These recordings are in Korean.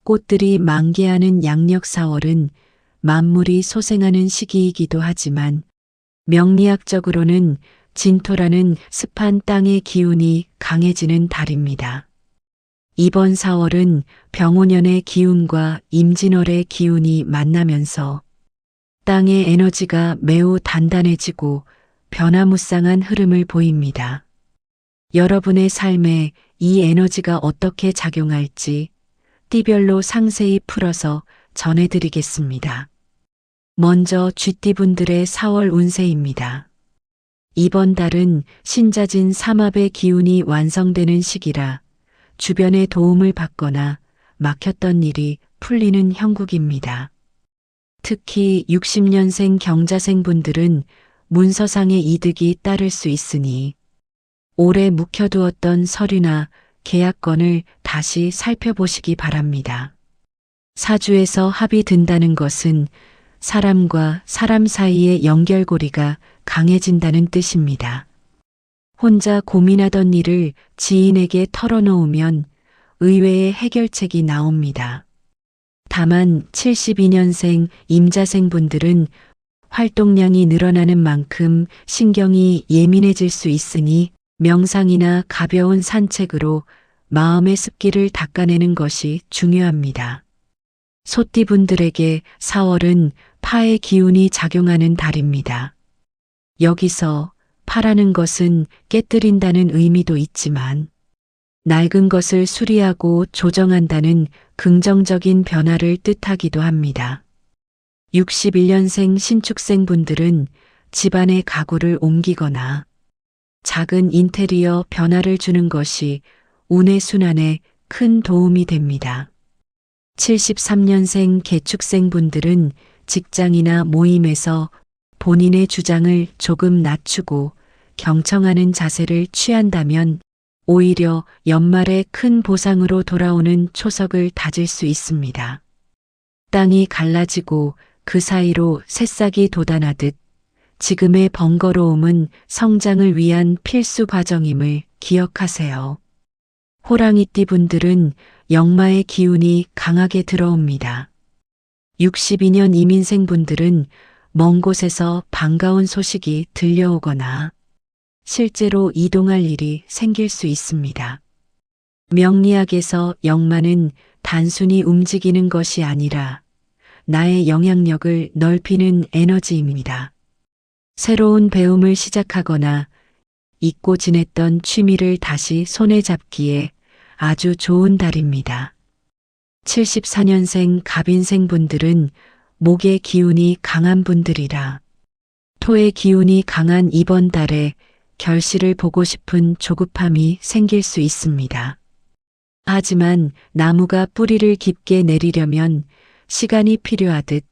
꽃들이 만개하는 양력 4월은 만물이 소생하는 시기이기도 하지만 명리학적으로는 진토라는 습한 땅의 기운이 강해지는 달입니다. 이번 4월은 병오년의 기운과 임진월의 기운이 만나면서 땅의 에너지가 매우 단단해지고 변화무쌍한 흐름을 보입니다. 여러분의 삶에 이 에너지가 어떻게 작용할지 띠별로 상세히 풀어서 전해드리겠습니다. 먼저 쥐띠분들의 4월 운세입니다. 이번 달은 신자진 삼합의 기운이 완성되는 시기라 주변의 도움을 받거나 막혔던 일이 풀리는 형국입니다. 특히 60년생 경자생 분들은 문서상의 이득이 따를 수 있으니 오래 묵혀두었던 서류나 계약건을 다시 살펴보시기 바랍니다. 사주에서 합이 든다는 것은 사람과 사람 사이의 연결고리가 강해진다는 뜻입니다. 혼자 고민하던 일을 지인에게 털어놓으면 의외의 해결책이 나옵니다. 다만 72년생 임자생 분들은 활동량이 늘어나는 만큼 신경이 예민해질 수 있으니 명상이나 가벼운 산책으로 마음의 습기를 닦아내는 것이 중요합니다. 소띠분들에게 4월은 파의 기운이 작용하는 달입니다. 여기서 파라는 것은 깨뜨린다는 의미도 있지만 낡은 것을 수리하고 조정한다는 긍정적인 변화를 뜻하기도 합니다. 61년생 신축생 분들은 집안의 가구를 옮기거나 작은 인테리어 변화를 주는 것이 운의 순환에 큰 도움이 됩니다. 73년생 개축생 분들은 직장이나 모임에서 본인의 주장을 조금 낮추고 경청하는 자세를 취한다면 오히려 연말에 큰 보상으로 돌아오는 초석을 다질 수 있습니다. 땅이 갈라지고 그 사이로 새싹이 돋아나듯 지금의 번거로움은 성장을 위한 필수 과정임을 기억하세요. 호랑이띠 분들은 역마의 기운이 강하게 들어옵니다. 62년 이민생 분들은 먼 곳에서 반가운 소식이 들려오거나 실제로 이동할 일이 생길 수 있습니다. 명리학에서 역마는 단순히 움직이는 것이 아니라 나의 영향력을 넓히는 에너지입니다. 새로운 배움을 시작하거나 잊고 지냈던 취미를 다시 손에 잡기에 아주 좋은 달입니다. 74년생 갑인생 분들은 목의 기운이 강한 분들이라 토의 기운이 강한 이번 달에 결실을 보고 싶은 조급함이 생길 수 있습니다. 하지만 나무가 뿌리를 깊게 내리려면 시간이 필요하듯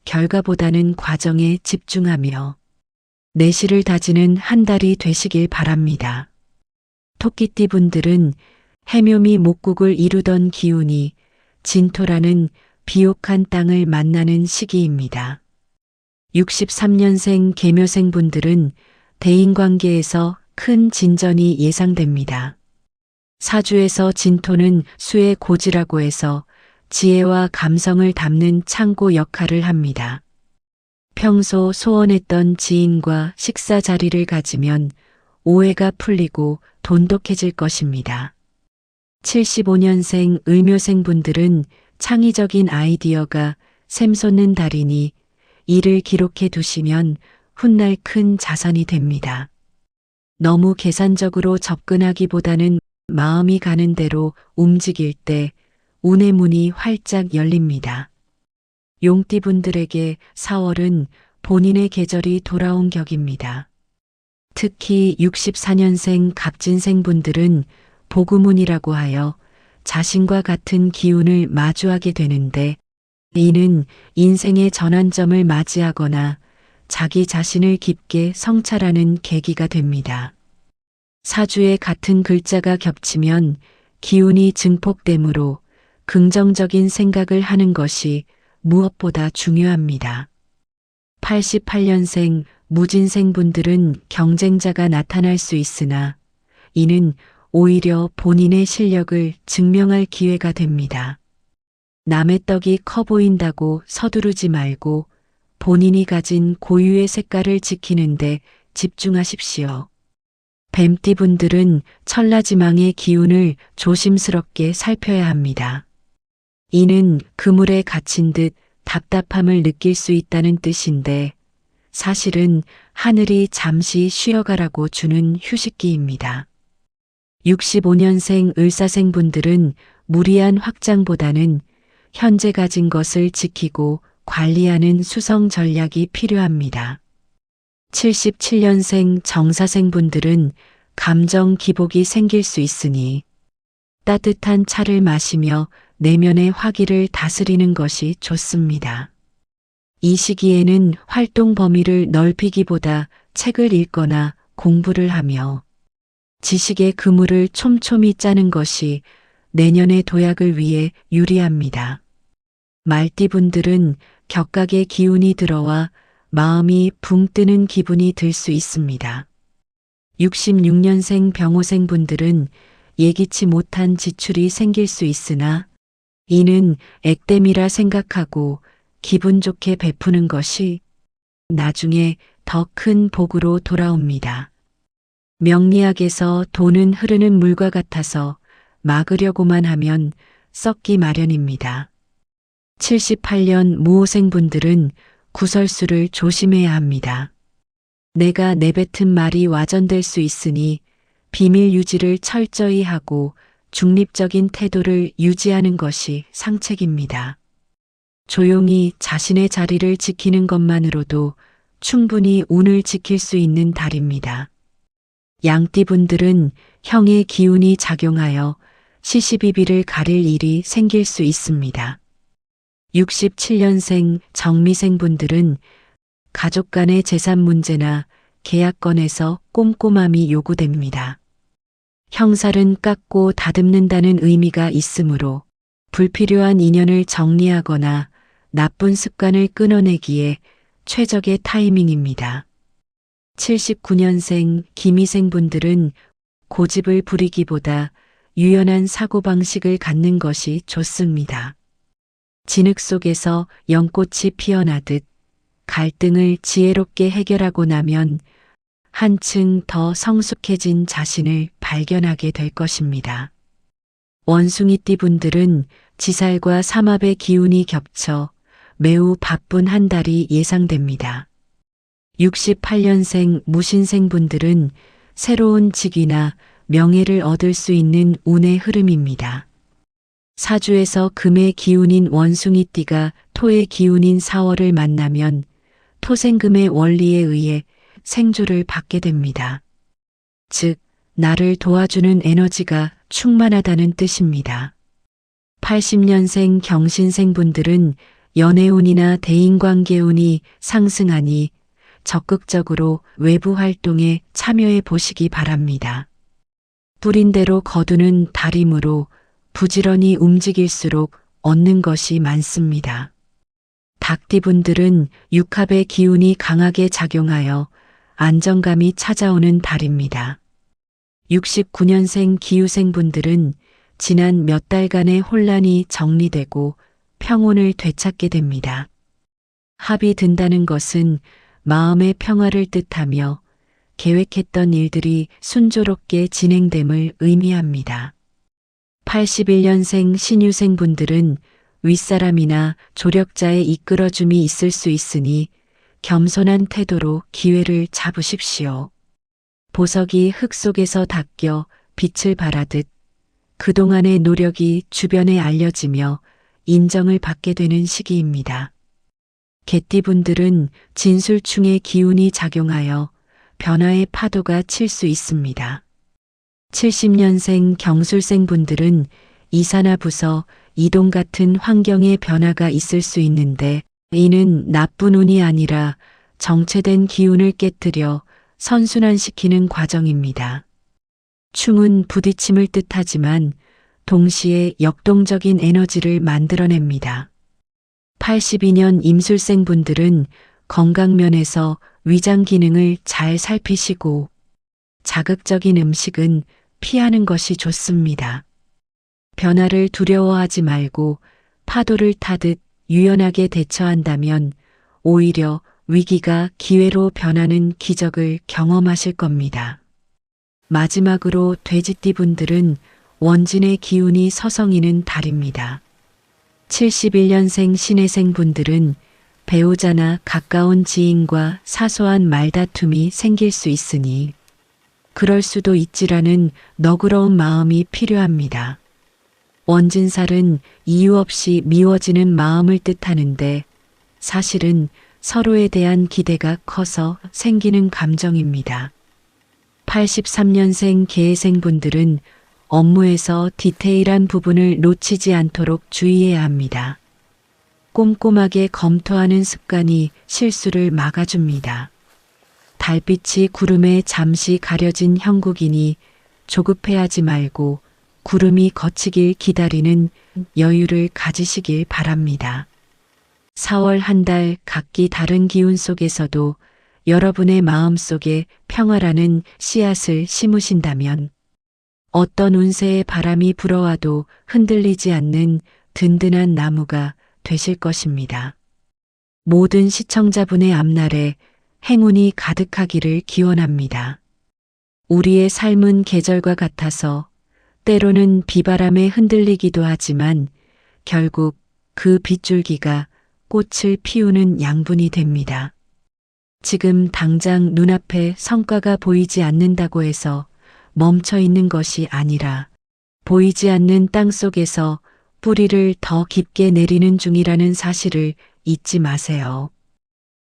결과보다는 과정에 집중하며 내실을 다지는 한 달이 되시길 바랍니다. 토끼띠 분들은 해묘미 목국을 이루던 기운이 진토라는 비옥한 땅을 만나는 시기입니다. 63년생 계묘생 분들은 대인관계에서 큰 진전이 예상됩니다. 사주에서 진토는 수의 고지라고 해서 지혜와 감성을 담는 창고 역할을 합니다. 평소 소원했던 지인과 식사 자리를 가지면 오해가 풀리고 돈독해질 것입니다. 75년생 을묘생 분들은 창의적인 아이디어가 샘솟는 달이니 이를 기록해 두시면 훗날 큰 자산이 됩니다. 너무 계산적으로 접근하기보다는 마음이 가는 대로 움직일 때 운의 문이 활짝 열립니다. 용띠분들에게 4월은 본인의 계절이 돌아온 격입니다. 특히 64년생 갑진생 분들은 복음운이라고 하여 자신과 같은 기운을 마주하게 되는데 이는 인생의 전환점을 맞이하거나 자기 자신을 깊게 성찰하는 계기가 됩니다. 사주에 같은 글자가 겹치면 기운이 증폭되므로 긍정적인 생각을 하는 것이 무엇보다 중요합니다. 88년생 무진생 분들은 경쟁자가 나타날 수 있으나 이는 오히려 본인의 실력을 증명할 기회가 됩니다. 남의 떡이 커 보인다고 서두르지 말고 본인이 가진 고유의 색깔을 지키는데 집중하십시오. 뱀띠분들은 천라지망의 기운을 조심스럽게 살펴야 합니다. 이는 그물에 갇힌 듯 답답함을 느낄 수 있다는 뜻인데 사실은 하늘이 잠시 쉬어가라고 주는 휴식기입니다. 65년생 을사생분들은 무리한 확장보다는 현재 가진 것을 지키고 관리하는 수성 전략이 필요합니다. 77년생 정사생분들은 감정 기복이 생길 수 있으니 따뜻한 차를 마시며 내면의 화기를 다스리는 것이 좋습니다. 이 시기에는 활동 범위를 넓히기보다 책을 읽거나 공부를 하며 지식의 그물을 촘촘히 짜는 것이 내년의 도약을 위해 유리합니다. 말띠분들은 격각의 기운이 들어와 마음이 붕 뜨는 기분이 들 수 있습니다. 66년생 병호생분들은 예기치 못한 지출이 생길 수 있으나 이는 액땜이라 생각하고 기분 좋게 베푸는 것이 나중에 더 큰 복으로 돌아옵니다. 명리학에서 돈은 흐르는 물과 같아서 막으려고만 하면 썩기 마련입니다. 78년 무호생분들은 구설수를 조심해야 합니다. 내가 내뱉은 말이 와전될 수 있으니 비밀 유지를 철저히 하고 중립적인 태도를 유지하는 것이 상책입니다. 조용히 자신의 자리를 지키는 것만으로도 충분히 운을 지킬 수 있는 달입니다. 양띠분들은 형의 기운이 작용하여 시시비비를 가릴 일이 생길 수 있습니다. 67년생 정미생분들은 가족 간의 재산 문제나 계약건에서 꼼꼼함이 요구됩니다. 형살은 깎고 다듬는다는 의미가 있으므로 불필요한 인연을 정리하거나 나쁜 습관을 끊어내기에 최적의 타이밍입니다. 79년생 기미생분들은 고집을 부리기보다 유연한 사고방식을 갖는 것이 좋습니다. 진흙 속에서 연꽃이 피어나듯 갈등을 지혜롭게 해결하고 나면 한층 더 성숙해진 자신을 발견하게 될 것입니다. 원숭이띠 분들은 지살과 삼합의 기운이 겹쳐 매우 바쁜 한 달이 예상됩니다. 68년생 무신생 분들은 새로운 직위나 명예를 얻을 수 있는 운의 흐름입니다. 사주에서 금의 기운인 원숭이띠가 토의 기운인 사월을 만나면 토생금의 원리에 의해 생조를 받게 됩니다. 즉, 나를 도와주는 에너지가 충만하다는 뜻입니다. 80년생 경신생 분들은 연애운이나 대인관계운이 상승하니 적극적으로 외부 활동에 참여해 보시기 바랍니다. 뿌린 대로 거두는 달이므로 부지런히 움직일수록 얻는 것이 많습니다. 닭띠분들은 육합의 기운이 강하게 작용하여 안정감이 찾아오는 달입니다. 69년생 기후생분들은 지난 몇 달간의 혼란이 정리되고 평온을 되찾게 됩니다. 합이 든다는 것은 마음의 평화를 뜻하며 계획했던 일들이 순조롭게 진행됨을 의미합니다. 81년생 신유생분들은 윗사람이나 조력자의 이끌어줌이 있을 수 있으니 겸손한 태도로 기회를 잡으십시오. 보석이 흙 속에서 닦여 빛을 발하듯 그동안의 노력이 주변에 알려지며 인정을 받게 되는 시기입니다. 개띠분들은 진술충의 기운이 작용하여 변화의 파도가 칠 수 있습니다. 70년생 경술생 분들은 이사나 부서, 이동 같은 환경의 변화가 있을 수 있는데 이는 나쁜 운이 아니라 정체된 기운을 깨뜨려 선순환시키는 과정입니다. 충은 부딪힘을 뜻하지만 동시에 역동적인 에너지를 만들어냅니다. 82년 임술생 분들은 건강면에서 위장 기능을 잘 살피시고 자극적인 음식은 피하는 것이 좋습니다. 변화를 두려워하지 말고 파도를 타듯 유연하게 대처한다면 오히려 위기가 기회로 변하는 기적을 경험하실 겁니다. 마지막으로 돼지띠분들은 원진의 기운이 서성이는 달입니다. 71년생 신해생 분들은 배우자나 가까운 지인과 사소한 말다툼이 생길 수 있으니 그럴 수도 있지라는 너그러운 마음이 필요합니다. 원진살은 이유 없이 미워지는 마음을 뜻하는데 사실은 서로에 대한 기대가 커서 생기는 감정입니다. 83년생 계생 분들은 업무에서 디테일한 부분을 놓치지 않도록 주의해야 합니다. 꼼꼼하게 검토하는 습관이 실수를 막아줍니다. 달빛이 구름에 잠시 가려진 형국이니 조급해하지 말고 구름이 걷히길 기다리는 여유를 가지시길 바랍니다. 4월 한 달 각기 다른 기운 속에서도 여러분의 마음 속에 평화라는 씨앗을 심으신다면 어떤 운세의 바람이 불어와도 흔들리지 않는 든든한 나무가 되실 것입니다. 모든 시청자분의 앞날에 행운이 가득하기를 기원합니다. 우리의 삶은 계절과 같아서 때로는 비바람에 흔들리기도 하지만 결국 그 빗줄기가 꽃을 피우는 양분이 됩니다. 지금 당장 눈앞에 성과가 보이지 않는다고 해서 멈춰 있는 것이 아니라 보이지 않는 땅 속에서 뿌리를 더 깊게 내리는 중이라는 사실을 잊지 마세요.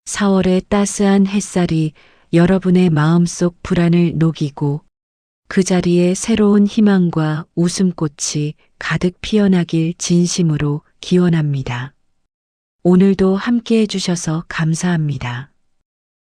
4월의 따스한 햇살이 여러분의 마음속 불안을 녹이고 그 자리에 새로운 희망과 웃음꽃이 가득 피어나길 진심으로 기원합니다. 오늘도 함께 해주셔서 감사합니다.